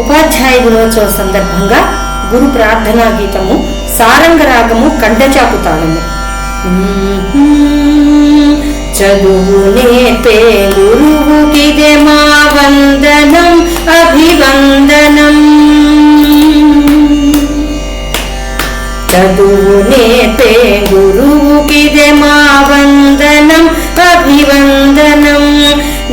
ఉపాధ్యాయ దినోత్సవ సందర్భంగా గురు ప్రార్థనా గీతము సారంగ రాగము కంఠచాపు తాళము. చదువు నేర్పే గురువుకిదే మా వందనం అభివందనం. చదువు నేర్పే గురువుకిదే మా వందనం అభివందనం.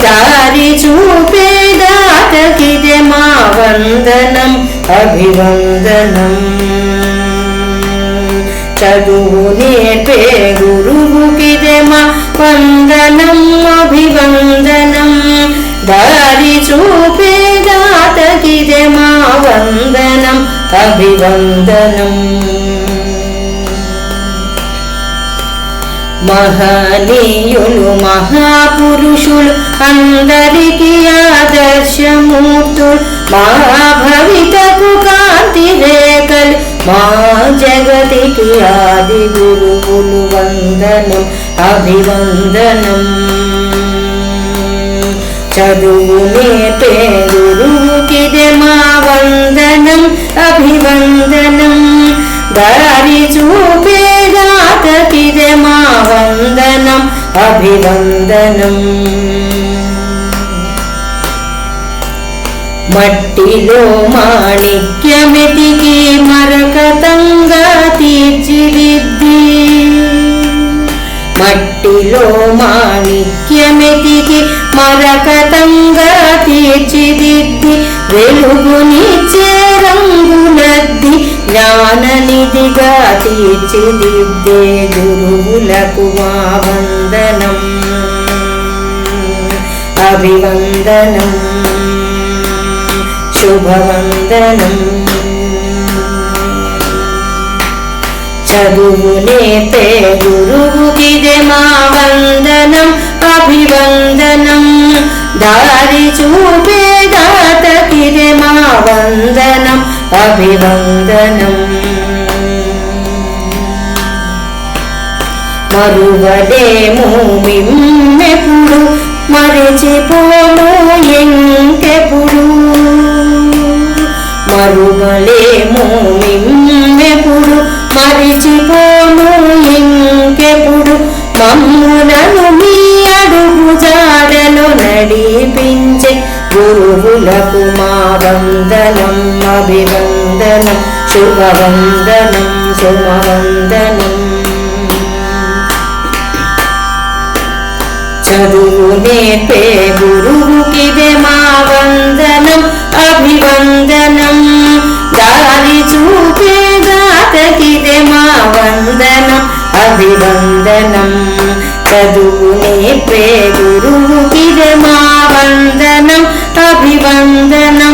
దారి చూపే దాతకిదే మా వందనం అభివందనం. చదువు నేర్పే గురువుకిదే మా వందనం అభివందనం. దారి చూపే దాతకిదే మా వందనం అభివందనం. మహనీయులు మహాపురుషులు అందరికీ ఆదర్శమూర్తులు, మా భవితకు కాంతి రేఖలు, మా జగతికి ఆది గురువులు వందనం అభివందనం. చదువు నేర్పే గురువుకిదే మా వందనం అభివందనం. దారి చూపే దాతకిదే మా వందనం అభివందనం. మట్టిలో మాణిక్యమెతికి మరకతంగా తీర్చిదిద్ది, మట్టిలో మాణిక్యమెతికి మరకతంగా తీర్చిదిద్ది, వెలుగునిచ్చే రంగులద్ది జ్ఞాననిధిగా తీర్చిదిద్దే గురువులకు మా వందనం అభివందనం శుభవందనం. చదువు నేర్పే గురువుకిదే మా వందనం అభివందనం. దారి చూపే దాతకిదే మా వందనం అభివందనం. మరువలేము మిమ్మెప్పుడు, మరిచిపోము ఇంకెప్పుడు. మరువలేము మిమ్మెప్పుడు, మరిచిపోము ఇంకెప్పుడు. మమ్ములను మీ అడుగు జాడలో నడిపించే గురువులకు మా వందనం అభివందనం శుభవందనం సుమవందనం. చదువు నేర్పే గురువుకిదే మా వందనం అభివందనం. దారి చూపే దాతకిదే మా వందనం అభివందనం. చదువు నేర్పే గురువుకిదే మా వందనం అభివందనం.